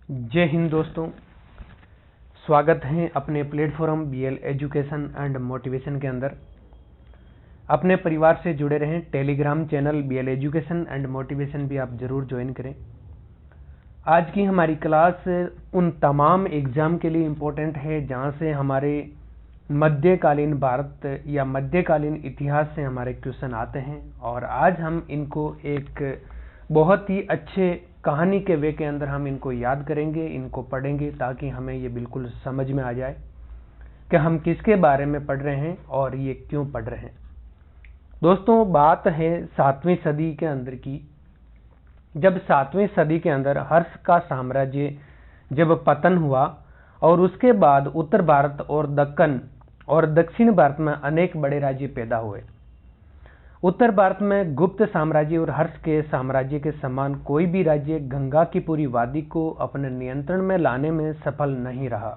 जय हिंद दोस्तों, स्वागत है अपने platform BL education and motivation के अंदर। अपने परिवार से जुड़े रहें। Telegram channel BL education and motivation भी आप ज़रूर ज्वाइन करें। आज की हमारी क्लास उन तमाम एग्ज़ाम के लिए इम्पोर्टेंट है जहां से हमारे मध्यकालीन भारत या मध्यकालीन इतिहास से हमारे क्वेश्चन आते हैं, और आज हम इनको एक बहुत ही अच्छे कहानी के वे के अंदर हम इनको याद करेंगे, इनको पढ़ेंगे, ताकि हमें ये बिल्कुल समझ में आ जाए कि हम किसके बारे में पढ़ रहे हैं और ये क्यों पढ़ रहे हैं। दोस्तों, बात है 7वीं सदी के अंदर की, जब 7वीं सदी के अंदर हर्ष का साम्राज्य जब पतन हुआ और उसके बाद उत्तर भारत और दक्कन और दक्षिण भारत में अनेक बड़े राज्य पैदा हुए। उत्तर भारत में गुप्त साम्राज्य और हर्ष के साम्राज्य के समान कोई भी राज्य गंगा की पूरी वादी को अपने नियंत्रण में लाने में सफल नहीं रहा।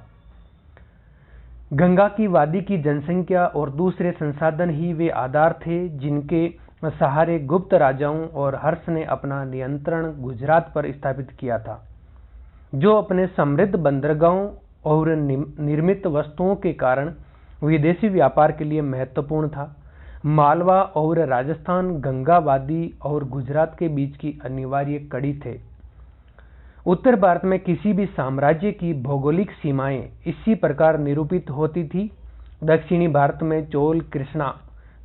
गंगा की वादी की जनसंख्या और दूसरे संसाधन ही वे आधार थे जिनके सहारे गुप्त राजाओं और हर्ष ने अपना नियंत्रण गुजरात पर स्थापित किया था, जो अपने समृद्ध बंदरगाहों और निर्मित वस्तुओं के कारण विदेशी व्यापार के लिए महत्वपूर्ण था। मालवा और राजस्थान गंगा वादी और गुजरात के बीच की अनिवार्य कड़ी थे। उत्तर भारत में किसी भी साम्राज्य की भौगोलिक सीमाएं इसी प्रकार निरूपित होती थी। दक्षिणी भारत में चोल कृष्णा,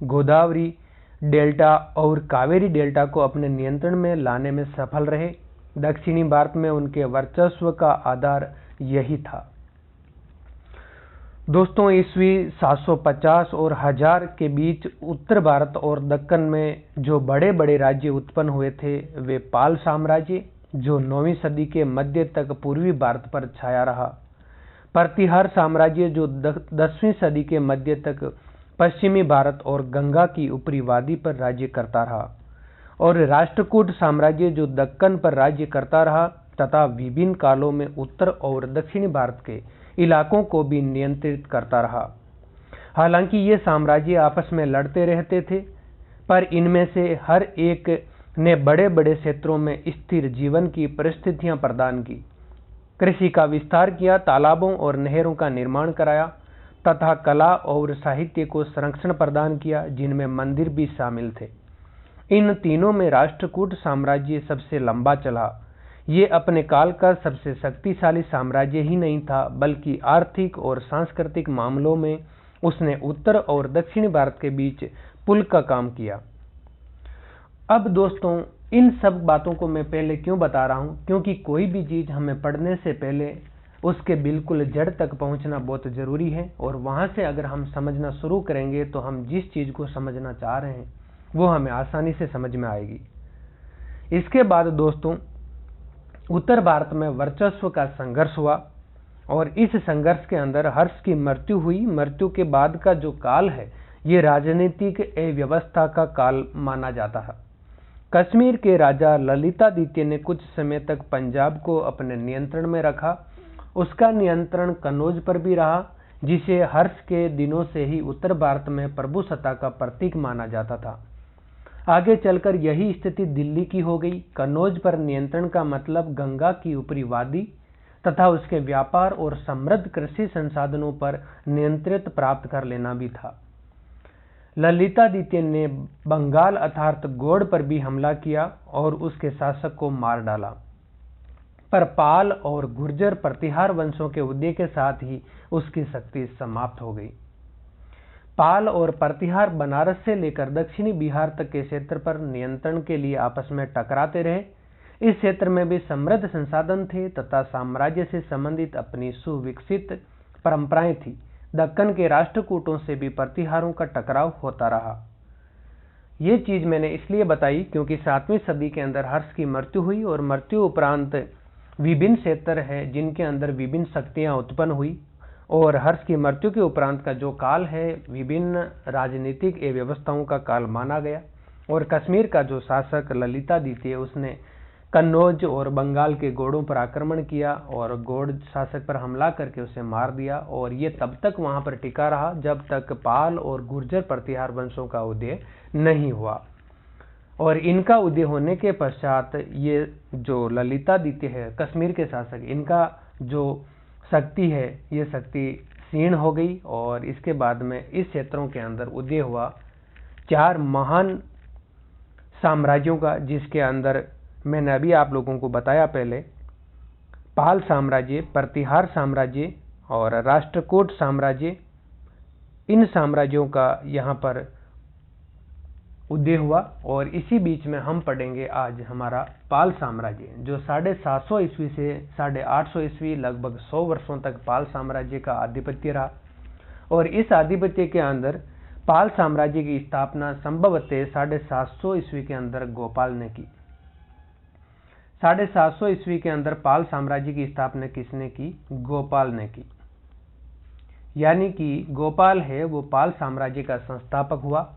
गोदावरी डेल्टा और कावेरी डेल्टा को अपने नियंत्रण में लाने में सफल रहे। दक्षिणी भारत में उनके वर्चस्व का आधार यही था। दोस्तों, ईस्वी 750 और 1000 के बीच उत्तर भारत और दक्कन में जो बड़े बड़े राज्य उत्पन्न हुए थे वे पाल साम्राज्य, जो 9वीं सदी के मध्य तक पूर्वी भारत पर छाया रहा, प्रतिहार साम्राज्य जो 10वीं सदी के मध्य तक पश्चिमी भारत और गंगा की ऊपरी वादी पर राज्य करता रहा, और राष्ट्रकूट साम्राज्य जो दक्कन पर राज्य करता रहा तथा विभिन्न कालों में उत्तर और दक्षिणी भारत के इलाकों को भी नियंत्रित करता रहा। हालांकि ये साम्राज्य आपस में लड़ते रहते थे, पर इनमें से हर एक ने बड़े बड़े क्षेत्रों में स्थिर जीवन की परिस्थितियां प्रदान की, कृषि का विस्तार किया, तालाबों और नहरों का निर्माण कराया तथा कला और साहित्य को संरक्षण प्रदान किया, जिनमें मंदिर भी शामिल थे। इन तीनों में राष्ट्रकूट साम्राज्य सबसे लंबा चला। ये अपने काल का सबसे शक्तिशाली साम्राज्य ही नहीं था, बल्कि आर्थिक और सांस्कृतिक मामलों में उसने उत्तर और दक्षिणी भारत के बीच पुल का काम किया। अब दोस्तों, इन सब बातों को मैं पहले क्यों बता रहा हूं, क्योंकि कोई भी चीज हमें पढ़ने से पहले उसके बिल्कुल जड़ तक पहुंचना बहुत जरूरी है, और वहां से अगर हम समझना शुरू करेंगे तो हम जिस चीज को समझना चाह रहे हैं वो हमें आसानी से समझ में आएगी। इसके बाद दोस्तों, उत्तर भारत में वर्चस्व का संघर्ष हुआ, और इस संघर्ष के अंदर हर्ष की मृत्यु हुई। मृत्यु के बाद का जो काल है ये राजनीतिक अव्यवस्था का काल माना जाता है। कश्मीर के राजा ललितादित्य ने कुछ समय तक पंजाब को अपने नियंत्रण में रखा। उसका नियंत्रण कन्नौज पर भी रहा, जिसे हर्ष के दिनों से ही उत्तर भारत में प्रभुसत्ता का प्रतीक माना जाता था। आगे चलकर यही स्थिति दिल्ली की हो गई। कन्नौज पर नियंत्रण का मतलब गंगा की ऊपरी वादी तथा उसके व्यापार और समृद्ध कृषि संसाधनों पर नियंत्रित प्राप्त कर लेना भी था। ललितादित्य ने बंगाल अर्थात गौड़ पर भी हमला किया और उसके शासक को मार डाला, पर पाल और गुर्जर प्रतिहार वंशों के उदय के साथ ही उसकी शक्ति समाप्त हो गई। पाल और प्रतिहार बनारस से लेकर दक्षिणी बिहार तक के क्षेत्र पर नियंत्रण के लिए आपस में टकराते रहे। इस क्षेत्र में भी समृद्ध संसाधन थे तथा साम्राज्य से संबंधित अपनी सुविकसित परंपराएं थी। दक्कन के राष्ट्रकूटों से भी प्रतिहारों का टकराव होता रहा। ये चीज मैंने इसलिए बताई क्योंकि 7वीं सदी के अंदर हर्ष की मृत्यु हुई, और मृत्यु उपरांत विभिन्न क्षेत्र है जिनके अंदर विभिन्न शक्तियां उत्पन्न हुई, और हर्ष की मृत्यु के उपरांत का जो काल है विभिन्न राजनीतिक व्यवस्थाओं का काल माना गया। और कश्मीर का जो शासक ललितादित्य उसने कन्नौज और बंगाल के गौड़ों पर आक्रमण किया और गौड़ शासक पर हमला करके उसे मार दिया, और ये तब तक वहां पर टिका रहा जब तक पाल और गुर्जर प्रतिहार वंशों का उदय नहीं हुआ। और इनका उदय होने के पश्चात ये जो ललितादित्य है कश्मीर के शासक, इनका जो शक्ति है ये शक्ति क्षीण हो गई और इसके बाद में इस क्षेत्रों के अंदर उदय हुआ 4 महान साम्राज्यों का, जिसके अंदर मैंने अभी आप लोगों को बताया पहले, पाल साम्राज्य, प्रतिहार साम्राज्य और राष्ट्रकूट साम्राज्य। इन साम्राज्यों का यहाँ पर उदय हुआ और इसी बीच में हम पढ़ेंगे आज हमारा पाल साम्राज्य, जो 750 ईस्वी से 850 ईस्वी लगभग 100 वर्षों तक पाल साम्राज्य का आधिपत्य रहा। और इस आधिपत्य के अंदर पाल साम्राज्य की स्थापना संभवतः 750 ईस्वी के अंदर गोपाल ने की। 750 ईस्वी के अंदर पाल साम्राज्य की स्थापना किसने की? गोपाल ने की। यानी कि गोपाल है वो पाल साम्राज्य का संस्थापक हुआ।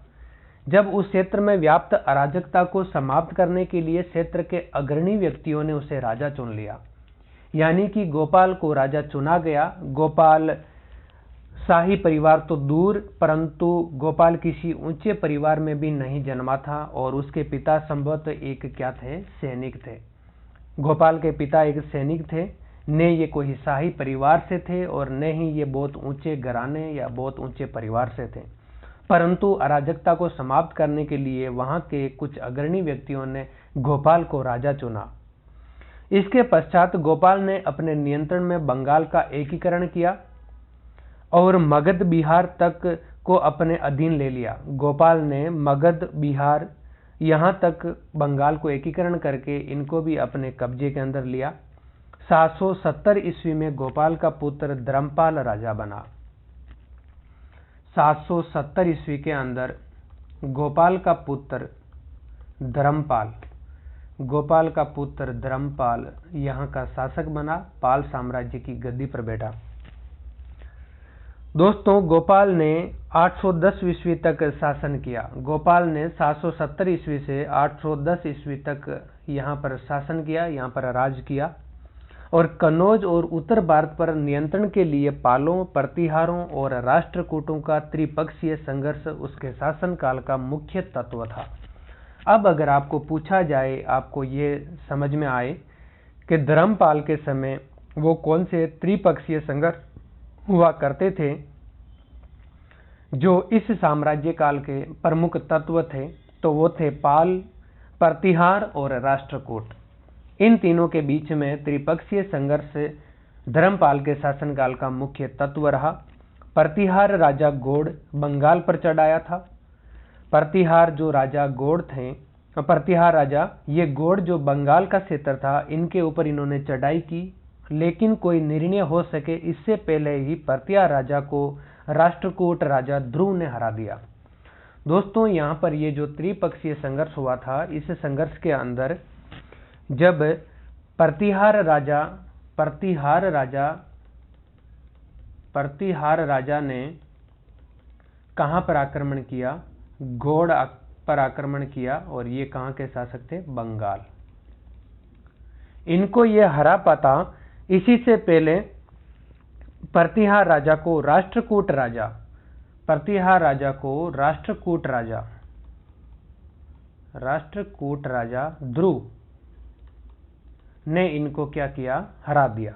जब उस क्षेत्र में व्याप्त अराजकता को समाप्त करने के लिए क्षेत्र के अग्रणी व्यक्तियों ने उसे राजा चुन लिया, यानी कि गोपाल को राजा चुना गया। गोपाल शाही परिवार तो दूर, परंतु गोपाल किसी ऊंचे परिवार में भी नहीं जन्मा था और उसके पिता संभवतः एक क्या थे? सैनिक थे। गोपाल के पिता एक सैनिक थे, न ये कोई शाही परिवार से थे और न ही ये बहुत ऊंचे घराने या बहुत ऊंचे परिवार से थे, परंतु अराजकता को समाप्त करने के लिए वहां के कुछ अग्रणी व्यक्तियों ने गोपाल को राजा चुना। इसके पश्चात गोपाल ने अपने नियंत्रण में बंगाल का एकीकरण किया और मगध बिहार तक को अपने अधीन ले लिया। गोपाल ने मगध बिहार यहां तक बंगाल को एकीकरण करके इनको भी अपने कब्जे के अंदर लिया। 770 ईस्वी में गोपाल का पुत्र धर्मपाल राजा बना। 770 ईस्वी के अंदर गोपाल का पुत्र धर्मपाल यहाँ का शासक बना, पाल साम्राज्य की गद्दी पर बैठा। दोस्तों, गोपाल ने 810 ईस्वी तक शासन किया। गोपाल ने 770 ईस्वी से 810 ईस्वी तक यहाँ पर शासन किया, यहाँ पर राज किया और कन्नौज और उत्तर भारत पर नियंत्रण के लिए पालों, प्रतिहारों और राष्ट्रकूटों का त्रिपक्षीय संघर्ष उसके शासनकाल का मुख्य तत्व था। अब अगर आपको पूछा जाए, आपको ये समझ में आए कि धर्मपाल के समय वो कौन से त्रिपक्षीय संघर्ष हुआ करते थे जो इस साम्राज्य काल के प्रमुख तत्व थे, तो वो थे पाल, प्रतिहार और राष्ट्रकूट। इन तीनों के बीच में त्रिपक्षीय संघर्ष धर्मपाल के शासनकाल का मुख्य तत्व रहा। प्रतिहार राजा गोड़ बंगाल पर चढ़ाया था। प्रतिहार जो राजा गोड़ थे, प्रतिहार राजा, ये गोड़ जो बंगाल का क्षेत्र था, इनके ऊपर इन्होंने चढ़ाई की, लेकिन कोई निर्णय हो सके इससे पहले ही प्रतिहार राजा को राष्ट्रकूट राजा ध्रुव ने हरा दिया। दोस्तों, यहाँ पर ये जो त्रिपक्षीय संघर्ष हुआ था, इस संघर्ष के अंदर जब प्रतिहार राजा ने कहां पर आक्रमण किया? गोड़ पर आक्रमण किया और ये कहां के शासक थे? बंगाल। इनको ये हरा पाता। इसी से पहले प्रतिहार राजा को राष्ट्रकूट राजा ध्रुव ने इनको क्या किया? हरा दिया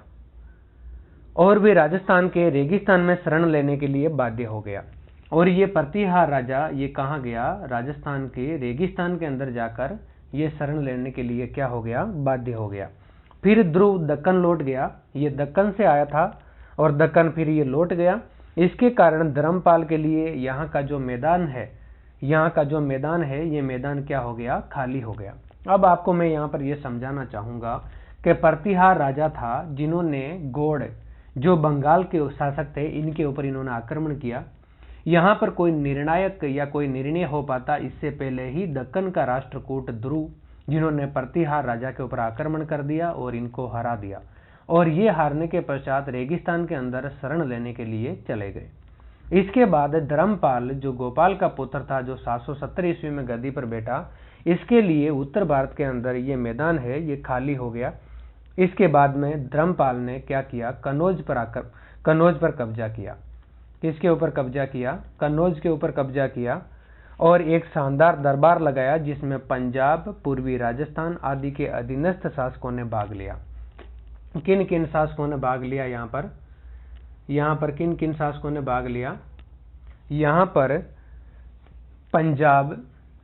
और वे राजस्थान के रेगिस्तान में शरण लेने के लिए बाध्य हो गया। और ये प्रतिहार राजा ये कहाँ गया? राजस्थान के रेगिस्तान के अंदर जाकर ये शरण लेने के लिए क्या हो गया? बाध्य हो गया। फिर ध्रुव दक्कन लौट गया। ये दक्कन से आया था और दक्कन फिर ये लौट गया। इसके कारण धर्मपाल के लिए यहाँ का जो मैदान है, ये मैदान क्या हो गया? खाली हो गया। अब आपको मैं यहाँ पर ये समझाना चाहूँगा कि प्रतिहार राजा था जिन्होंने गोड़ जो बंगाल के शासक थे, इनके ऊपर इन्होंने आक्रमण किया। यहाँ पर कोई निर्णायक या कोई निर्णय हो पाता इससे पहले ही दक्कन का राष्ट्रकूट ध्रुव, जिन्होंने प्रतिहार राजा के ऊपर आक्रमण कर दिया और इनको हरा दिया, और ये हारने के पश्चात रेगिस्तान के अंदर शरण लेने के लिए चले गए। इसके बाद धर्मपाल जो गोपाल का पुत्र था, जो 770 ईस्वी में गद्दी पर बैठा, इसके लिए उत्तर भारत के अंदर ये मैदान है, ये खाली हो गया। इसके बाद में धर्मपाल ने क्या किया? कन्नौज पर कब्जा किया। किसके ऊपर कब्जा किया? कन्नौज के ऊपर कब्जा किया। और एक शानदार दरबार लगाया जिसमें पंजाब, पूर्वी राजस्थान आदि के अधीनस्थ शासकों ने भाग लिया। किन किन शासकों ने भाग लिया? यहाँ पर किन किन शासकों ने भाग लिया? यहाँ पर पंजाब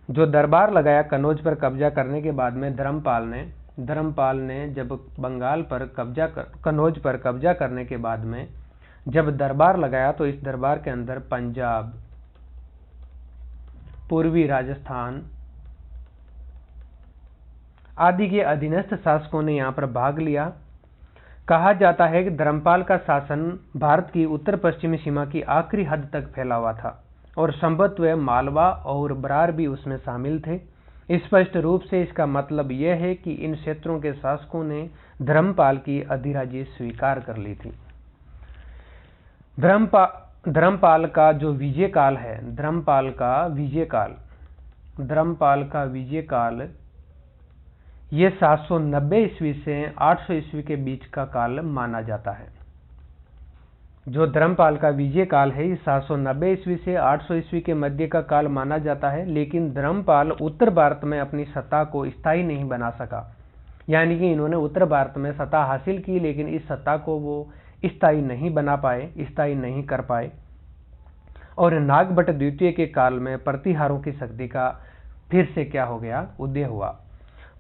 जो दरबार लगाया कन्नौज पर कब्जा करने के बाद में धर्मपाल ने जब बंगाल पर कन्नौज पर कब्जा करने के बाद में जब दरबार लगाया तो इस दरबार के अंदर पंजाब, पूर्वी राजस्थान आदि के अधीनस्थ शासकों ने यहाँ पर भाग लिया। कहा जाता है कि धर्मपाल का शासन भारत की उत्तर पश्चिमी सीमा की आखिरी हद तक फैला हुआ था और संभवतः मालवा और बरार भी उसमें शामिल थे। स्पष्ट रूप से इसका मतलब यह है कि इन क्षेत्रों के शासकों ने धर्मपाल की अधिराज्य स्वीकार कर ली थी। धर्मपाल का जो विजय काल है, धर्मपाल का विजय काल ये 790 ईस्वी से 800 ईस्वी के बीच का काल माना जाता है। जो धर्मपाल का विजय काल है, 790 ईस्वी से 800 ईस्वी के मध्य का काल माना जाता है। लेकिन धर्मपाल उत्तर भारत में अपनी सत्ता को स्थायी नहीं बना सका, यानी कि इन्होंने उत्तर भारत में सत्ता हासिल की लेकिन इस सत्ता को वो स्थायी नहीं बना पाए, स्थायी नहीं कर पाए। और नागभट्ट द्वितीय के काल में प्रतिहारों की शक्ति का फिर से क्या हो गया? उदय हुआ।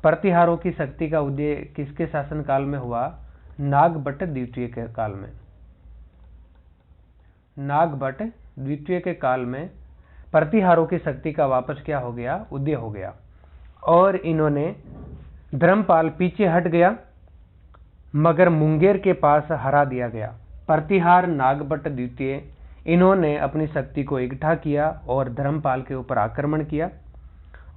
प्रतिहारों की शक्ति का उदय किसके शासन काल में हुआ? नागभट्ट द्वितीय के काल में। नागभट्ट द्वितीय के काल में प्रतिहारों की शक्ति का वापस क्या हो गया? उदय हो गया। और इन्होंने धर्मपाल पीछे हट गया मगर मुंगेर के पास हरा दिया गया। प्रतिहार नागभट्ट द्वितीय इन्होंने अपनी शक्ति को इकट्ठा किया और धर्मपाल के ऊपर आक्रमण किया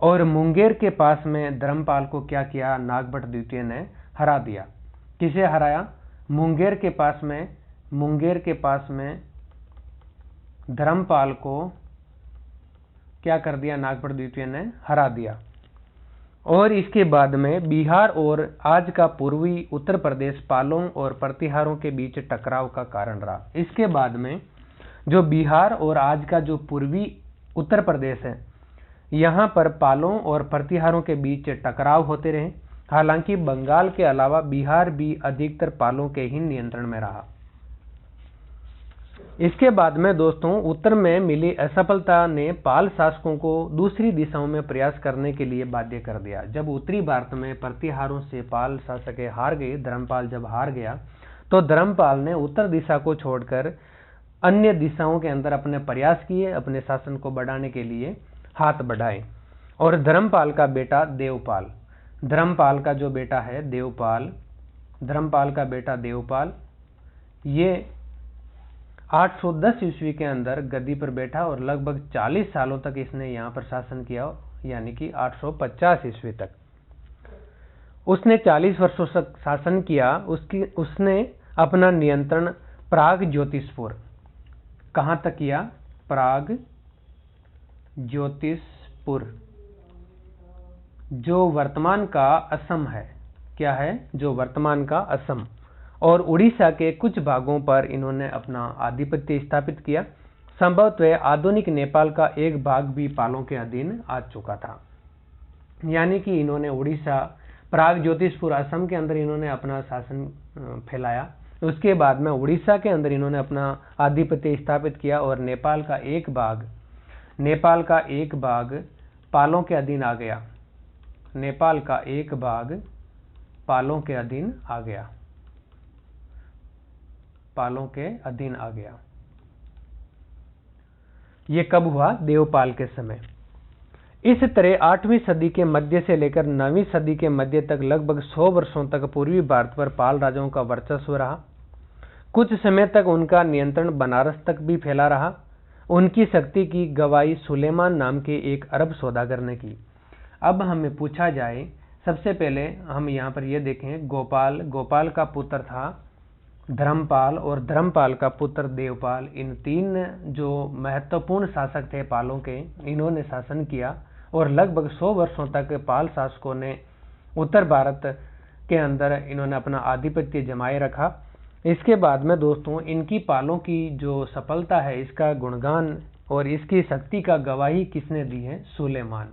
और मुंगेर के पास में धर्मपाल को क्या किया? नागभट्ट द्वितीय ने हरा दिया। किसे हराया? मुंगेर के पास में धर्मपाल को क्या कर दिया? नागभट्ट द्वितीय ने हरा दिया। और इसके बाद में बिहार और आज का पूर्वी उत्तर प्रदेश पालों और प्रतिहारों के बीच टकराव का कारण रहा। इसके बाद में जो बिहार और आज का जो पूर्वी उत्तर प्रदेश है, यहाँ पर पालों और प्रतिहारों के बीच टकराव होते रहे। हालांकि बंगाल के अलावा बिहार भी अधिकतर पालों के ही नियंत्रण में रहा। इसके बाद में दोस्तों उत्तर में मिली असफलता ने पाल शासकों को दूसरी दिशाओं में प्रयास करने के लिए बाध्य कर दिया। जब उत्तरी भारत में प्रतिहारों से पाल शासक हार गए, धर्मपाल जब हार गया तो धर्मपाल ने उत्तर दिशा को छोड़कर अन्य दिशाओं के अंदर अपने प्रयास किए, अपने शासन को बढ़ाने के लिए हाथ बढ़ाए। और धर्मपाल का बेटा देवपाल, धर्मपाल का जो बेटा है देवपाल, धर्मपाल का बेटा देवपाल ये 810 ईस्वी के अंदर गद्दी पर बैठा और लगभग 40 सालों तक इसने यहाँ पर शासन किया, यानी कि 850 ईस्वी तक उसने 40 वर्षों तक शासन किया। उसने अपना नियंत्रण प्राग ज्योतिषपुर, कहाँ तक किया? प्राग ज्योतिषपुर, जो वर्तमान का असम है। क्या है? जो वर्तमान का असम और उड़ीसा के कुछ भागों पर इन्होंने अपना आधिपत्य स्थापित किया। संभवतः आधुनिक नेपाल का एक भाग भी पालों के अधीन आ चुका था। यानी कि इन्होंने उड़ीसा, प्राग ज्योतिषपुर, असम के अंदर इन्होंने अपना शासन फैलाया। उसके बाद में उड़ीसा के अंदर इन्होंने अपना आधिपत्य स्थापित किया और नेपाल का एक भाग पालों के अधीन आ गया। नेपाल का एक भाग पालों के अधीन आ गया, पालों के अधीन आ गया। यह कब हुआ? देवपाल के समय। इस तरह 8वीं सदी के मध्य से लेकर 9वीं सदी के मध्य तक लगभग 100 वर्षों तक पूर्वी भारत पर पाल राजाओं का वर्चस्व रहा। कुछ समय तक उनका नियंत्रण बनारस तक भी फैला रहा। उनकी शक्ति की गवाही सुलेमान नाम के एक अरब सौदागर ने की। अब हमें पूछा जाए, सबसे पहले हम यहाँ पर यह देखें, गोपाल का पुत्र था धर्मपाल और धर्मपाल का पुत्र देवपाल। इन तीन जो महत्वपूर्ण शासक थे पालों के, इन्होंने शासन किया और लगभग 100 वर्षों तक पाल शासकों ने उत्तर भारत के अंदर इन्होंने अपना आधिपत्य जमाए रखा। इसके बाद में दोस्तों इनकी पालों की जो सफलता है, इसका गुणगान और इसकी शक्ति का गवाही किसने दी है? सुलेमान।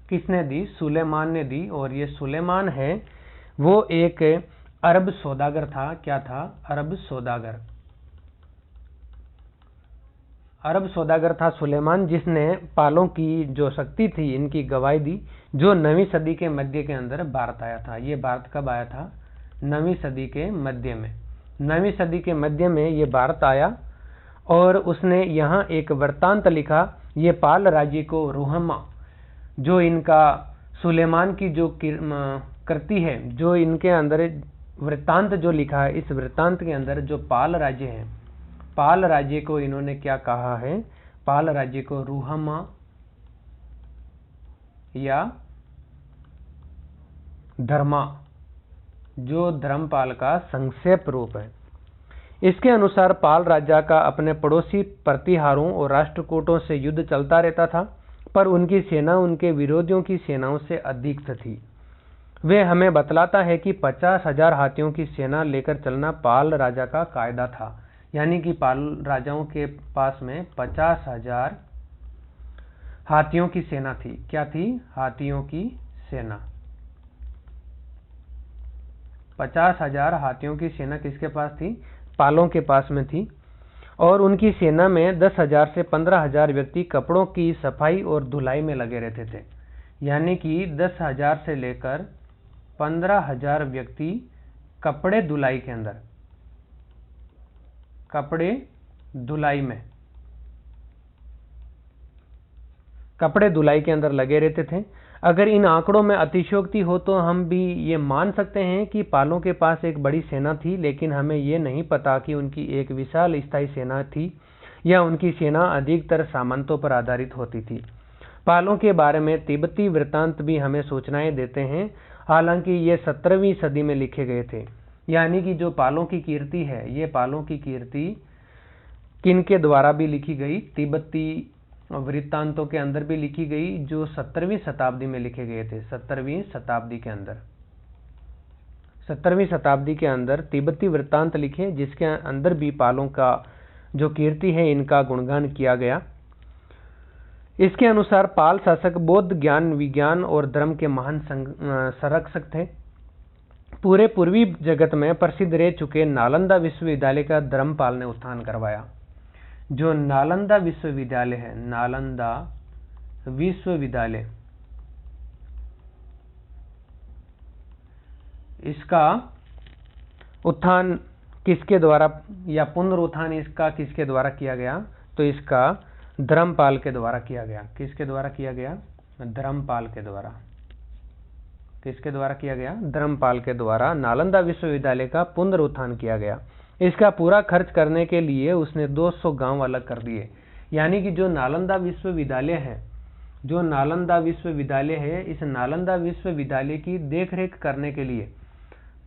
किसने दी? सुलेमान ने दी। और ये सुलेमान है वो एक अरब सौदागर था। क्या था? अरब सौदागर। अरब सौदागर था सुलेमान, जिसने पालों की जो शक्ति थी इनकी गवाही दी, जो 9वीं सदी के मध्य के अंदर भारत आया था। ये भारत कब आया था? 9वीं सदी के मध्य में। 9वीं सदी के मध्य में ये भारत आया और उसने यहाँ एक वृत्तांत लिखा। ये पाल राज्य को रुहमा, जो इनका सुलेमान की जो कृति है, जो इनके अंदर वृत्तांत जो लिखा है, इस वृत्तांत के अंदर जो पाल राज्य है, पाल राज्य को इन्होंने क्या कहा है? पाल राज्य को रुहमा या धर्मा, जो धर्मपाल का संक्षेप रूप है। इसके अनुसार पाल राजा का अपने पड़ोसी प्रतिहारों और राष्ट्रकूटों से युद्ध चलता रहता था, पर उनकी सेना उनके विरोधियों की सेनाओं से अधिक थी। वे हमें बतलाता है कि 50,000 हाथियों की सेना लेकर चलना पाल राजा का कायदा था। यानी कि पाल राजाओं के पास में 50,000 हाथियों की सेना थी। क्या थी? हाथियों की सेना। 50,000 हाथियों की सेना किसके पास थी? पालों के पास में थी। और उनकी सेना में 10,000 से 15,000 व्यक्ति कपड़ों की सफाई और धुलाई में लगे रहते थे। यानी कि 10,000 से लेकर 15,000 व्यक्ति कपड़े धुलाई के अंदर, कपड़े धुलाई में, कपड़े धुलाई के अंदर लगे रहते थे। अगर इन आंकड़ों में अतिशयोक्ति हो तो हम भी ये मान सकते हैं कि पालों के पास एक बड़ी सेना थी, लेकिन हमें ये नहीं पता कि उनकी एक विशाल स्थायी सेना थी या उनकी सेना अधिकतर सामंतों पर आधारित होती थी। पालों के बारे में तिब्बती वृत्तांत भी हमें सूचनाएं देते हैं, हालांकि ये 17वीं सदी में लिखे गए थे। यानी कि जो पालों की कीर्ति है, ये पालों की कीर्ति किनके द्वारा भी लिखी गई? तिब्बती वृत्तांतों के अंदर भी लिखी गई, जो 17वीं शताब्दी में लिखे गए थे। 17वीं शताब्दी के अंदर, 17वीं शताब्दी के अंदर तिब्बती वृत्तांत लिखे, जिसके अंदर भी पालों का जो कीर्ति है इनका गुणगान किया गया। इसके अनुसार पाल शासक बौद्ध ज्ञान, विज्ञान और धर्म के महान संरक्षक थे। पूरे पूर्वी जगत में प्रसिद्ध रह चुके नालंदा विश्वविद्यालय का धर्मपाल ने उत्थान करवाया। जो नालंदा विश्वविद्यालय है, नालंदा विश्वविद्यालय, इसका उत्थान किसके द्वारा या पुनरुत्थान इसका किसके द्वारा किया गया? तो इसका धर्मपाल के द्वारा किया गया। किसके द्वारा किया गया? धर्मपाल के द्वारा। किसके द्वारा किया गया? धर्मपाल के द्वारा नालंदा विश्वविद्यालय का पुनरुत्थान किया गया। इसका पूरा खर्च करने के लिए उसने 200 गांव अलग कर दिए। यानी कि जो नालंदा विश्वविद्यालय है, जो नालंदा विश्वविद्यालय है, इस नालंदा विश्वविद्यालय की देखरेख करने के लिए,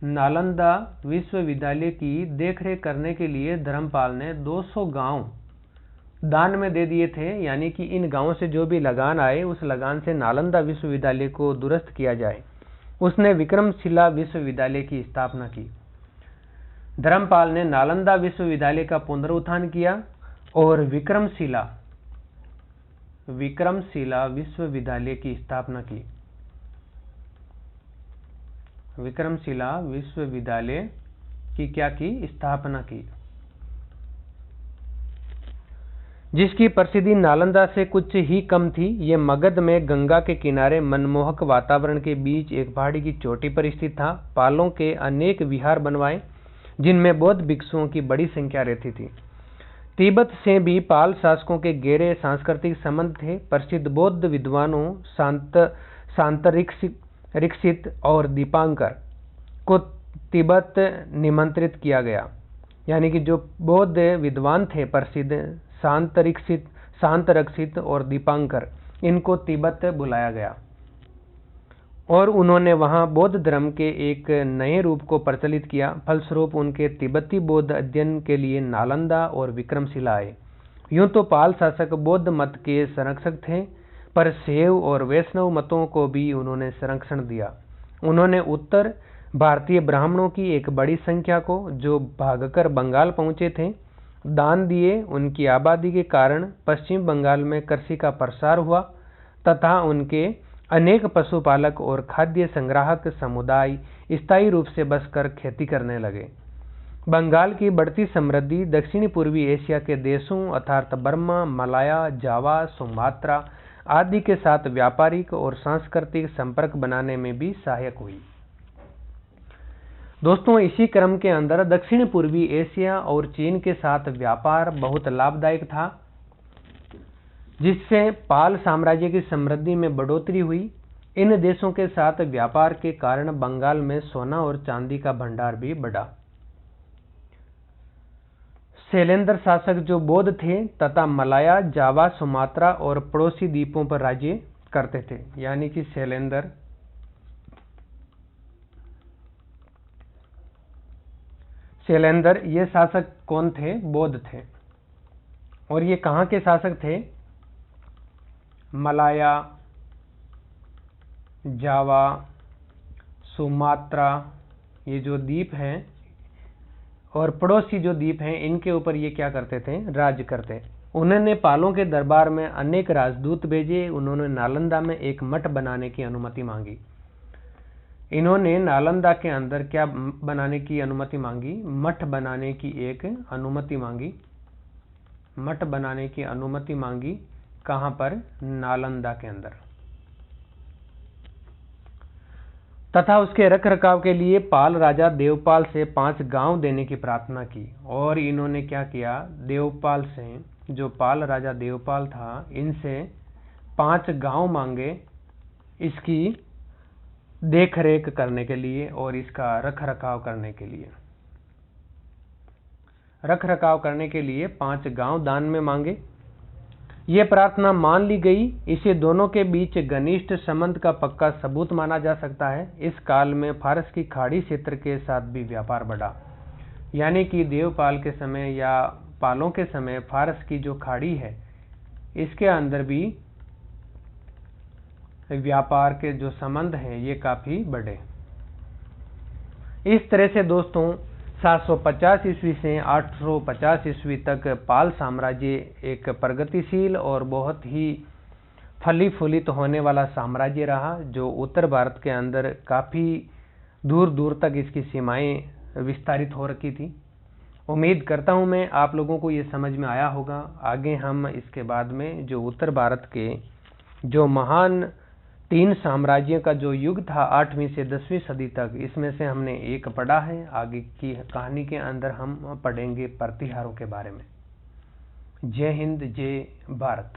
नालंदा विश्वविद्यालय की देखरेख करने के लिए धर्मपाल ने 200 गांव दान में दे दिए थे। यानी कि इन गांवों से जो भी लगान आए, उस लगान से नालंदा विश्वविद्यालय को दुरुस्त किया जाए। उसने विक्रमशिला विश्वविद्यालय की स्थापना की। धर्मपाल ने नालंदा विश्वविद्यालय का पुनरुत्थान किया और विक्रमशिला विश्वविद्यालय की स्थापना की। विक्रमशिला विश्वविद्यालय की क्या की? स्थापना की, जिसकी प्रसिद्धि नालंदा से कुछ ही कम थी। ये मगध में गंगा के किनारे मनमोहक वातावरण के बीच एक पहाड़ी की चोटी पर स्थित था। पालों के अनेक विहार बनवाए, जिनमें बौद्ध भिक्षुओं की बड़ी संख्या रहती थी। तिब्बत से भी पाल शासकों के गहरे सांस्कृतिक संबंध थे। प्रसिद्ध बौद्ध विद्वानों शांतरिक्षित और दीपांकर को तिब्बत निमंत्रित किया गया। यानी कि जो बौद्ध विद्वान थे प्रसिद्ध शांतरक्षित और दीपांकर, इनको तिब्बत बुलाया गया और उन्होंने वहां बौद्ध धर्म के एक नए रूप को प्रचलित किया। फलस्वरूप उनके तिब्बती बौद्ध अध्ययन के लिए नालंदा और विक्रमशिला आए। यूं तो पाल शासक बौद्ध मत के संरक्षक थे, पर शैव और वैष्णव मतों को भी उन्होंने संरक्षण दिया। उन्होंने उत्तर भारतीय ब्राह्मणों की एक बड़ी संख्या को, जो भागकर बंगाल पहुंचे थे, दान दिए। उनकी आबादी के कारण पश्चिम बंगाल में कृषि का प्रसार हुआ तथा उनके अनेक पशुपालक और खाद्य संग्राहक समुदाय स्थायी रूप से बसकर खेती करने लगे। बंगाल की बढ़ती समृद्धि दक्षिणी पूर्वी एशिया के देशों अर्थात बर्मा, मलाया, जावा, सुमात्रा आदि के साथ व्यापारिक और सांस्कृतिक संपर्क बनाने में भी सहायक हुई। दोस्तों, इसी क्रम के अंदर दक्षिण पूर्वी एशिया और चीन के साथ व्यापार बहुत लाभदायक था, जिससे पाल साम्राज्य की समृद्धि में बढ़ोतरी हुई। इन देशों के साथ व्यापार के कारण बंगाल में सोना और चांदी का भंडार भी बढ़ा। शैलेंद्र शासक जो बौद्ध थे तथा मलाया, जावा, सुमात्रा और पड़ोसी द्वीपों पर राज्य करते थे, यानी कि शैलेंद्र ये शासक कौन थे? बौद्ध थे। और ये कहाँ के शासक थे? मलाया, जावा, सुमात्रा ये जो द्वीप हैं और पड़ोसी जो द्वीप हैं, इनके ऊपर ये क्या करते थे? राज्य करते। उन्होंने पालों के दरबार में अनेक राजदूत भेजे। उन्होंने नालंदा में एक मठ बनाने की अनुमति मांगी। इन्होंने नालंदा के अंदर क्या बनाने की अनुमति मांगी? मठ बनाने की एक अनुमति मांगी। मठ बनाने की अनुमति मांगी। कहां पर? नालंदा के अंदर। तथा उसके रख रखाव के लिए पाल राजा देवपाल से 5 गांव देने की प्रार्थना की। और इन्होंने क्या किया? देवपाल से, जो पाल राजा देवपाल था, इनसे 5 गांव मांगे इसकी देख रेख करने के लिए और इसका रख रखाव करने के लिए। रख रखाव करने के लिए 5 गांव दान में मांगे। ये प्रार्थना मान ली गई। इसे दोनों के बीच घनिष्ठ संबंध का पक्का सबूत माना जा सकता है। इस काल में फारस की खाड़ी क्षेत्र के साथ भी व्यापार बढ़ा, यानी कि देवपाल के समय या पालों के समय फारस की जो खाड़ी है इसके अंदर भी व्यापार के जो संबंध हैं ये काफी बढ़े। इस तरह से दोस्तों 750 ईस्वी से 850 ईस्वी तक पाल साम्राज्य एक प्रगतिशील और बहुत ही फली फूलित होने वाला साम्राज्य रहा, जो उत्तर भारत के अंदर काफी दूर दूर तक इसकी सीमाएं विस्तारित हो रखी थी। उम्मीद करता हूं मैं आप लोगों को ये समझ में आया होगा। आगे हम इसके बाद में जो उत्तर भारत के जो महान 3 साम्राज्यों का जो युग था 8वीं से 10वीं सदी तक, इसमें से हमने एक पढ़ा है। आगे की कहानी के अंदर हम पढ़ेंगे प्रतिहारों के बारे में। जय हिंद, जय भारत।